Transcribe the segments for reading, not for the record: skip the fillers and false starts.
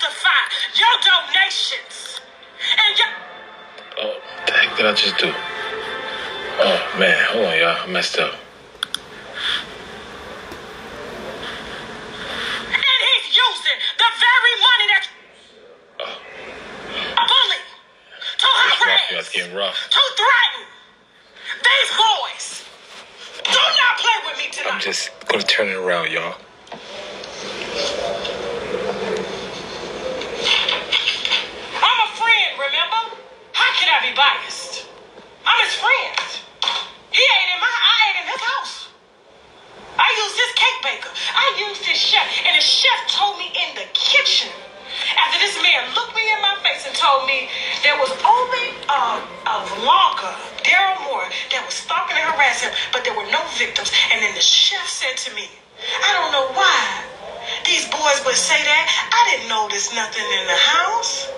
justify your donations. And your... Oh, what the heck did I just do? Oh, man. Hold on, y'all. I messed up. And he's using the very money that... A bully. To harass. That's getting rough. To threaten. These boys. Do not play with me tonight. I'm just going to turn it around, y'all. I'm a friend, remember? How can I be biased? I'm his friend. I ate in his house. I used his cake baker. I used his chef. And the chef told me in the kitchen, after this man looked me in my face and told me there was only a vlogger, Daryl Moore, that was stalking and harassing him, but there were no victims. And then the chef said to me, I don't know why these boys would say that. I didn't notice nothing in the house.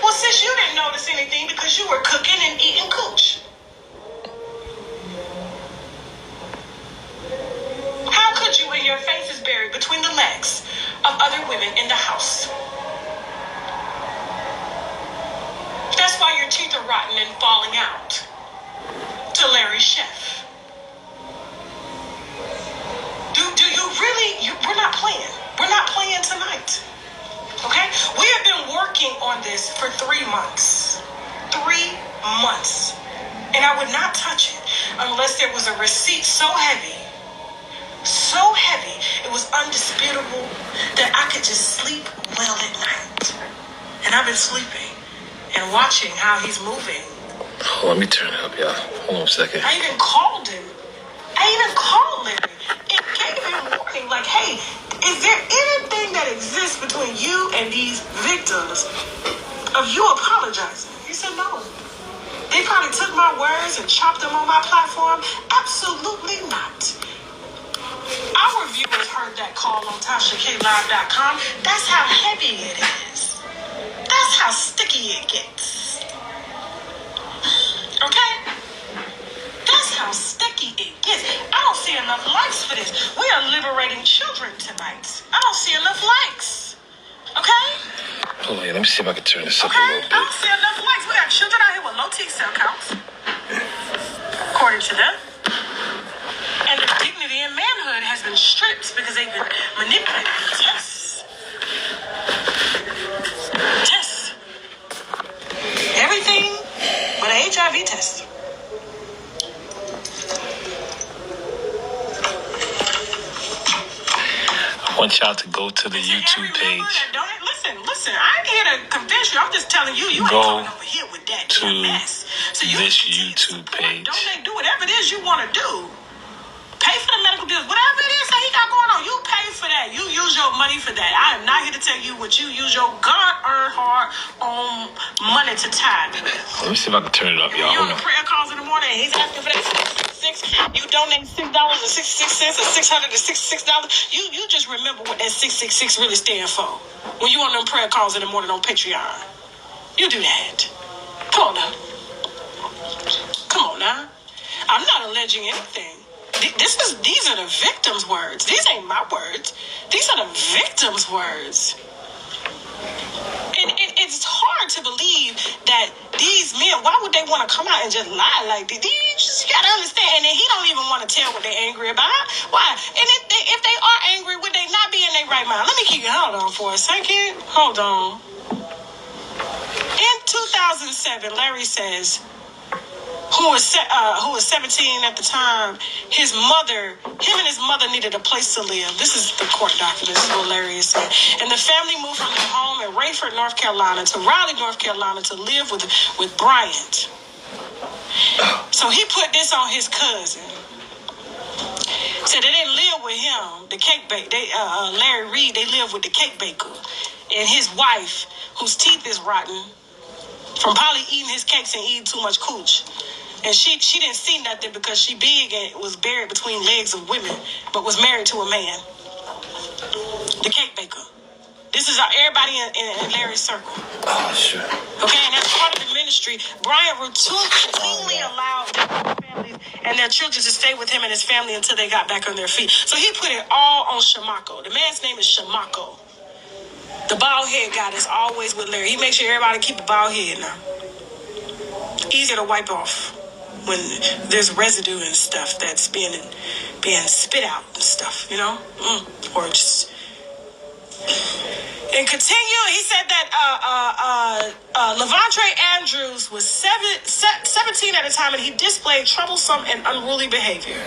Well, sis, you didn't notice anything because you were cooking and eating cooch. How could you, when your face is buried between the legs of other women in the house? That's why your teeth are rotten and falling out. To Larry's chef. Do you really? We're not playing. We're not playing tonight. Okay? We have been working on this for 3 months. 3 months. And I would not touch it unless there was a receipt so heavy, it was undisputable that I could just sleep well at night. And I've been sleeping and watching how he's moving. Oh, let me turn it up, y'all. Hold on a second. I even called him. I even called Larry and gave him a warning, like, hey, is there anything that exists between you and these victims of you apologizing? He said no. They probably took my words and chopped them on my platform. Absolutely not. Our viewers heard that call on TashaKLive.com. That's how heavy it is. That's how sticky it gets. Okay? That's how sticky it gets. I don't see enough likes for this. We are liberating children tonight. I don't see enough likes. Okay? Hold on, let me see if I can turn this up a Okay? little bit. I don't see enough likes. We have children out here with low T cell counts, according to them. And the dignity and manhood has been stripped because they've been manipulated. Tests. Everything but an HIV test. I want y'all to go to the YouTube page. Listen, I ain't here to convince you. I'm just telling you, you ain't Go coming over here with that to mess. So you this YouTube page. Don't do whatever it is you want to do. Pay for the medical bills. Whatever it is that he got going on, you pay for that. You use your money for that. I am not here to tell you what you use your God-earned hard-earned money to tithe with. Let me see if I can turn it up, y'all. You on the prayer calls in the morning, and he's asking for that $666. You donate $6.66 or $666. You just remember what that 666 really stands for. When you on them prayer calls in the morning on Patreon, you do that. Come on now. Come on now. I'm not alleging anything. These are the victims' words. These ain't my words. These are the victims' words. And it's hard to believe that these men, why would they want to come out and just lie like this? You just got to understand. And then he don't even want to tell what they're angry about. Why? And if they are angry, would they not be in their right mind? Let me keep it. Hold on for a second. Hold on. In 2007, Larry says, who was 17 at the time, him and his mother needed a place to live. This is the court document. This is what Larry is saying. And the family moved from their home in Rayford, North Carolina to Raleigh, North Carolina to live with Bryant. So he put this on his cousin. So they didn't live with him, the cake baker. Larry Reid, they lived with the cake baker and his wife, whose teeth is rotten from probably eating his cakes and eating too much cooch. And she didn't see nothing because she big and was buried between legs of women, but was married to a man. The cake baker. This is everybody in Larry's circle. Oh, sure. Okay, and as part of the ministry, Bryant routinely allowed their families and their children to stay with him and his family until they got back on their feet. So he put it all on Shamako. The man's name is Shamako. The bald head guy is always with Larry. He makes sure everybody keep a bald head now. Easier to wipe off when there's residue and stuff that's being spit out and stuff, you know? Or just... And continue, he said that Levontre Andrews was 17 at the time, and he displayed troublesome and unruly behavior.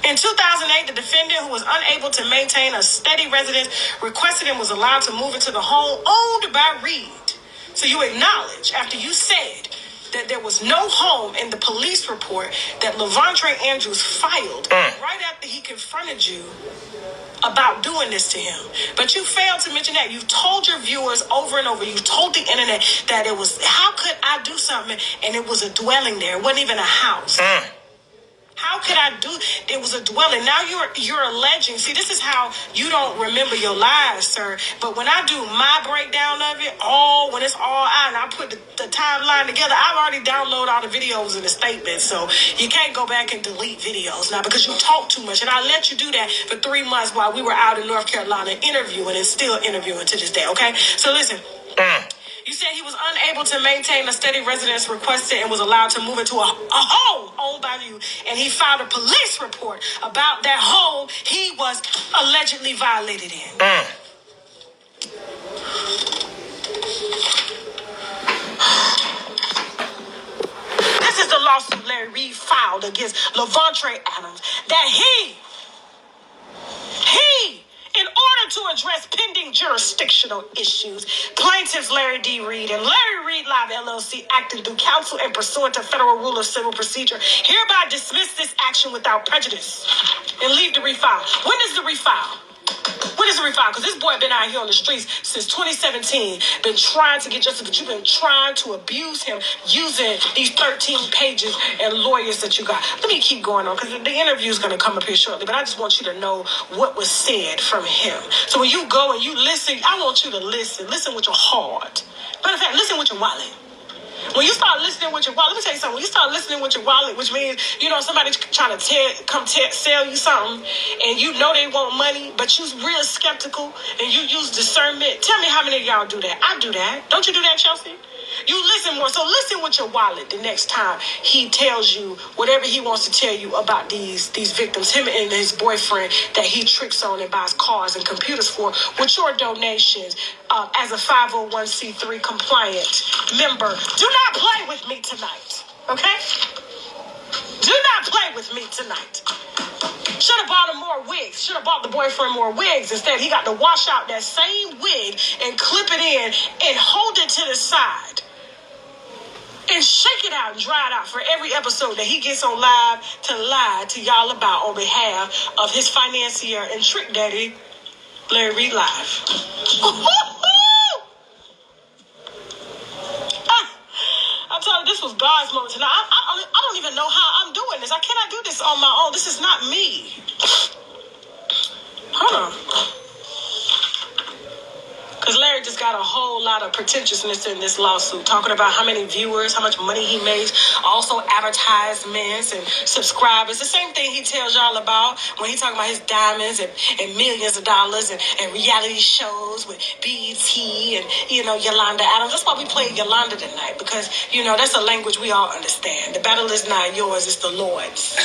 In 2008, the defendant, who was unable to maintain a steady residence, requested and was allowed to move into the home owned by Reid. So you acknowledge, after you said that there was no home in the police report that Levontre Andrews filed right after he confronted you about doing this to him. But you failed to mention that. You've told your viewers over and over, you've told the internet that it was, how could I do something and it was a dwelling there? It wasn't even a house. How could I do? It was a dwelling. Now you're alleging. See, this is how you don't remember your lies, sir. But when I do my breakdown of it, when it's all out and I put the timeline together, I've already downloaded all the videos and the statements. So you can't go back and delete videos now because you talk too much. And I let you do that for 3 months while we were out in North Carolina interviewing and still interviewing to this day. Okay, so listen. You said he was unable to maintain a steady residence, requested and was allowed to move into a home owned by you. And he filed a police report about that home he was allegedly violated in. This is the lawsuit Larry Reid filed against Levontre Adams that he, in order to address pending jurisdictional issues, plaintiffs Larry D. Reid and Larry Reid Live LLC, acting through counsel and pursuant to Federal Rule of Civil Procedure, hereby dismiss this action without prejudice and leave to refile. When is the refile? When is the refile? Because this boy been out here on the streets since 2017, been trying to get justice, but you've been trying to abuse him using these 13 pages and lawyers that you got. Let me keep going on, because the interview is going to come up here shortly, but I just want you to know what was said from him. So when you go and you listen, I want you to listen. Listen with your heart. Matter of fact, listen with your wallet. When you start listening with your wallet, let me tell you something. When you start listening with your wallet, which means, somebody's trying to sell you something, and you know they want money, but you're real skeptical, and you use discernment. Tell me how many of y'all do that. I do that. Don't you do that, Chelsea? You listen more. So listen with your wallet the next time he tells you whatever he wants to tell you about these victims, him and his boyfriend that he tricks on and buys cars and computers for, with your donations as a 501c3 compliant member. Do not play with me tonight, okay? Do not play with me tonight. Should have bought him more wigs. Should have bought the boyfriend more wigs. Instead, he got to wash out that same wig and clip it in and hold it to the side and shake it out and dry it out for every episode that he gets on live to lie to y'all about on behalf of his financier and trick daddy, Larry Reid Live. I'm telling you, this was God's moment tonight. I don't even know how I'm doing this. I cannot do this on my own. This is not me. Hold on. Because Larry just got a whole lot of pretentiousness in this lawsuit, talking about how many viewers, how much money he makes, also advertisements and subscribers. The same thing he tells y'all about when he talking about his diamonds and millions of dollars and reality shows with BET and, Yolanda Adams. That's why we played Yolanda tonight, because, that's a language we all understand. The battle is not yours, it's the Lord's.